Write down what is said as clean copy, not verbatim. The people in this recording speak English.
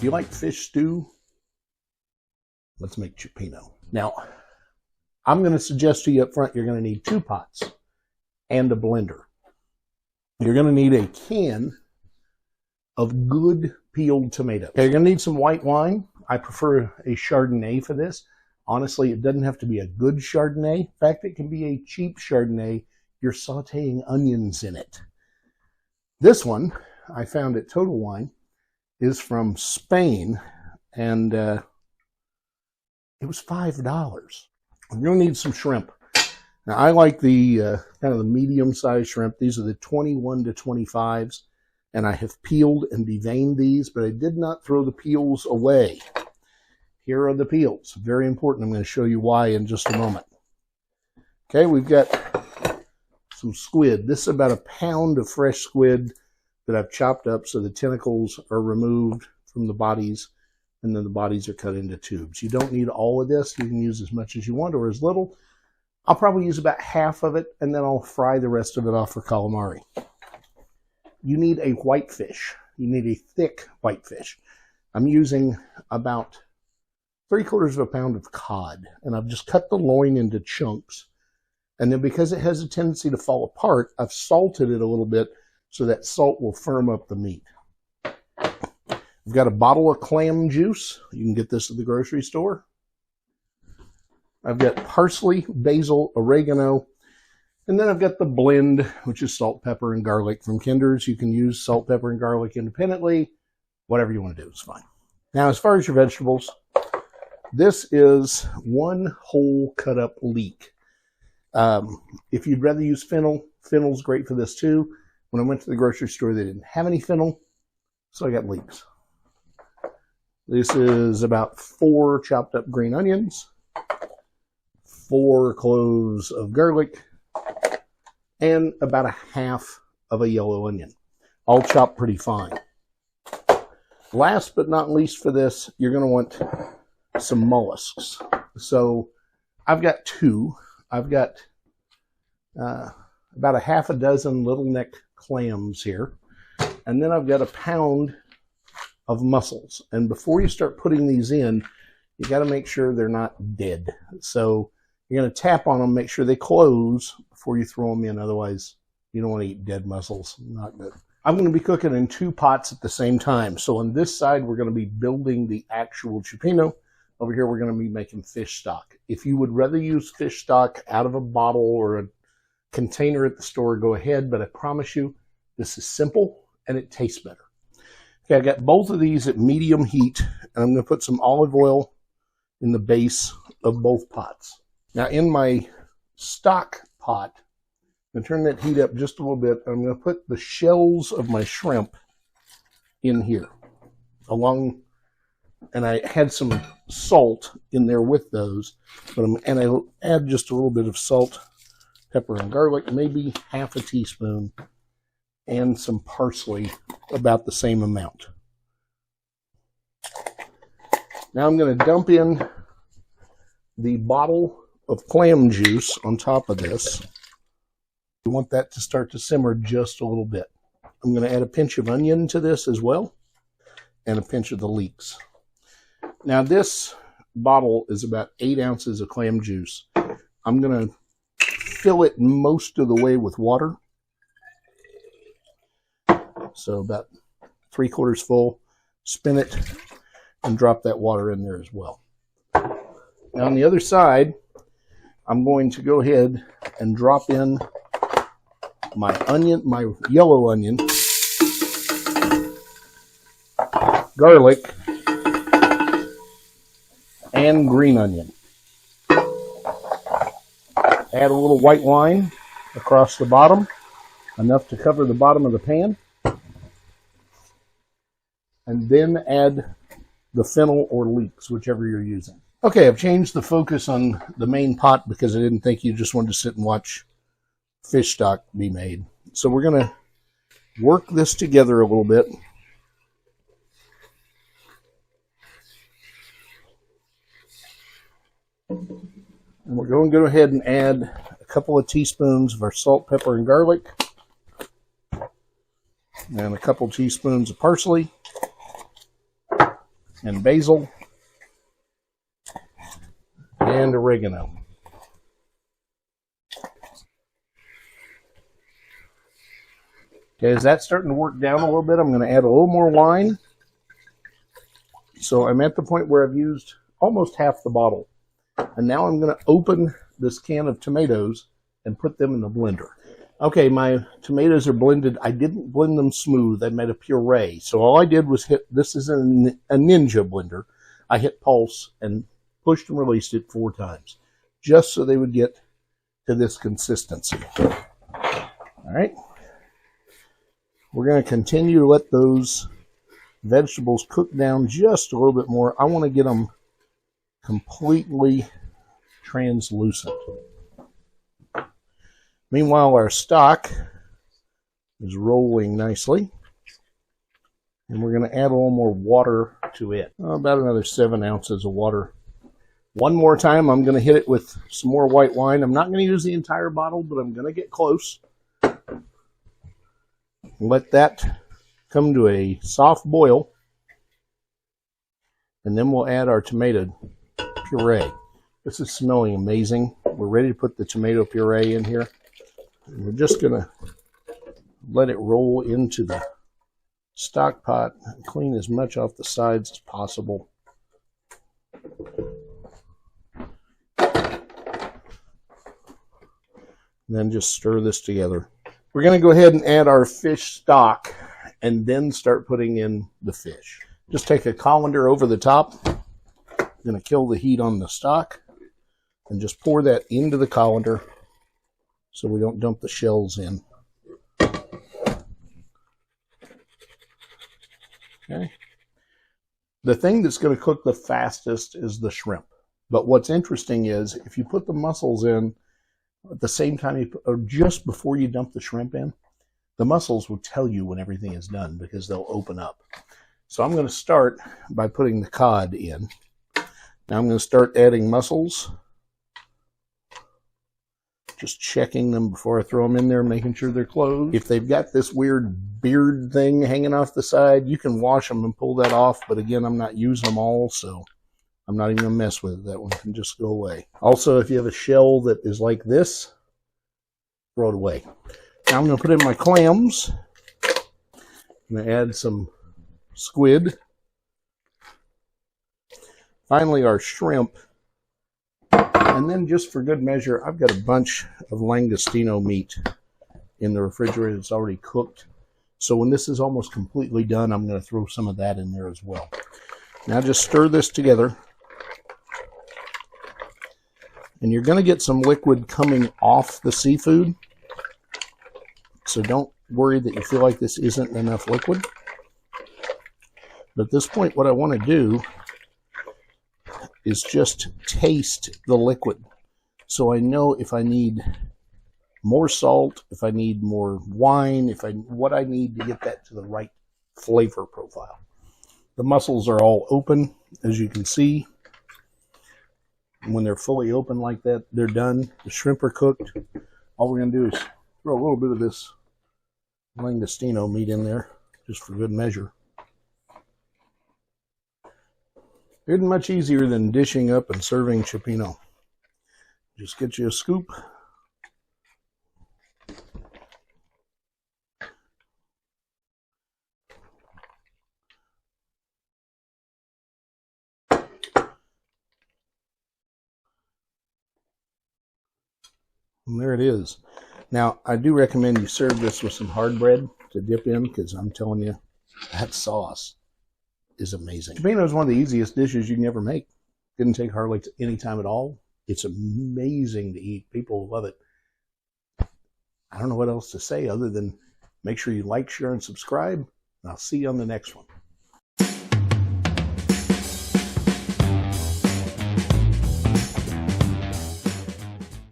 you like fish stew, let's make cioppino. Now, I'm going to suggest to you up front, you're going to need 2 pots and a blender. You're going to need a can of good peeled tomatoes. Okay, you're going to need some white wine. I prefer a Chardonnay for this. Honestly, it doesn't have to be a good Chardonnay. In fact, it can be a cheap Chardonnay. You're sauteing onions in it. This one, I found at Total Wine, is from Spain, and it was $5. You're going to need some shrimp. Now, I like the kind of the medium-sized shrimp. These are the 21 to 25s, and I have peeled and deveined these, but I did not throw the peels away. Here are the peels. Very important. I'm going to show you why in just a moment. Okay, we've got some squid. This is about a pound of fresh squid that I've chopped up so the tentacles are removed from the bodies, and then the bodies are cut into tubes. You don't need all of this. You can use as much as you want or as little. I'll probably use about half of it, and then I'll fry the rest of it off for calamari. You need a whitefish. You need a thick whitefish. I'm using about 3/4 pound of cod, and I've just cut the loin into chunks. And then because it has a tendency to fall apart, I've salted it a little bit so that salt will firm up the meat. I've got a bottle of clam juice. You can get this at the grocery store. I've got parsley, basil, oregano, and then I've got the blend, which is salt, pepper, and garlic from Kinder's. You can use salt, pepper, and garlic independently. Whatever you want to do is fine. Now, as far as your vegetables, this is 1 whole cut up leek. If you'd rather use fennel, fennel's great for this too. When I went to the grocery store, they didn't have any fennel, so I got leeks. This is about 4 chopped up green onions, 4 cloves of garlic, and about 1/2 of a yellow onion, all chopped pretty fine. Last but not least for this, you're going to want some mollusks. So I've got 2. I've got about 1/2 little neck clams here, and then I've got a pound of mussels. And before you start putting these in, you got to make sure they're not dead. So you're going to tap on them, make sure they close before you throw them in. Otherwise, you don't want to eat dead mussels. Not good. I'm going to be cooking in 2 pots at the same time. So on this side, we're going to be building the actual cioppino. Over here, we're going to be making fish stock. If you would rather use fish stock out of a bottle or a container at the store, go ahead. But I promise you, this is simple and it tastes better. Okay, I got both of these at medium heat, and I'm going to put some olive oil in the base of both pots. Now, in my stock pot, I'm going to turn that heat up just a little bit. I'm going to put the shells of my shrimp in here, and I had some salt in there with those, and I'll add just a little bit of salt, pepper, and garlic, maybe 1/2 teaspoon, and some parsley, about the same amount. Now I'm going to dump in the bottle of clam juice on top of this. You want that to start to simmer just a little bit. I'm going to add a pinch of onion to this as well, and a pinch of the leeks. Now this bottle is about 8 ounces of clam juice. I'm going to fill it most of the way with water. So about 3/4 full. Spin it and drop that water in there as well. Now on the other side, I'm going to go ahead and drop in my yellow onion, garlic, and green onion. Add a little white wine across the bottom, enough to cover the bottom of the pan. And then add the fennel or leeks, whichever you're using. Okay, I've changed the focus on the main pot because I didn't think you just wanted to sit and watch fish stock be made. So we're going to work this together a little bit. And we're going to go ahead and add a couple of teaspoons of our salt, pepper, and garlic, and a couple teaspoons of parsley. and basil and oregano. Okay, as that's starting to work down a little bit, I'm going to add a little more wine. So I'm at the point where I've used almost half the bottle. And now I'm going to open this can of tomatoes and put them in the blender. Okay, my tomatoes are blended. I didn't blend them smooth. I made a puree. So all I did was hit, this is a Ninja blender. I hit pulse and pushed and released it 4 times, just so they would get to this consistency. All right. We're going to continue to let those vegetables cook down just a little bit more. I want to get them completely translucent. Meanwhile, our stock is rolling nicely, and we're going to add a little more water to it. About another 7 ounces of water. One more time, I'm going to hit it with some more white wine. I'm not going to use the entire bottle, but I'm going to get close. Let that come to a soft boil, and then we'll add our tomato puree. This is smelling amazing. We're ready to put the tomato puree in here. And we're just going to let it roll into the stock pot and clean as much off the sides as possible. And then just stir this together. We're going to go ahead and add our fish stock and then start putting in the fish. Just take a colander over the top. I'm going to kill the heat on the stock and just pour that into the colander so we don't dump the shells in. Okay. The thing that's going to cook the fastest is the shrimp. But what's interesting is if you put the mussels in at the same time, or just before you dump the shrimp in, the mussels will tell you when everything is done because they'll open up. So I'm going to start by putting the cod in. Now I'm going to start adding mussels. Just checking them before I throw them in there, making sure they're closed. If they've got this weird beard thing hanging off the side, you can wash them and pull that off. But again, I'm not using them all, so I'm not even going to mess with it. That one can just go away. Also, if you have a shell that is like this, throw it away. Now I'm going to put in my clams. I'm going to add some squid. Finally, our shrimp. And then just for good measure, I've got a bunch of langostino meat in the refrigerator that's already cooked. So when this is almost completely done, I'm going to throw some of that in there as well. Now just stir this together. And you're going to get some liquid coming off the seafood. So don't worry that you feel like this isn't enough liquid. But at this point, what I want to do is just taste the liquid. So I know if I need more salt, if I need more wine, what I need to get that to the right flavor profile. The mussels are all open, as you can see. And when they're fully open like that, they're done. The shrimp are cooked. All we're going to do is throw a little bit of this langostino meat in there, just for good measure. Isn't much easier than dishing up and serving cioppino. Just get you a scoop. And there it is. Now, I do recommend you serve this with some hard bread to dip in, because I'm telling you, that sauce is amazing. Cioppino is one of the easiest dishes you can ever make. Didn't take hardly any time at all. It's amazing to eat. People love it. I don't know what else to say other than make sure you like, share, and subscribe. And I'll see you on the next one.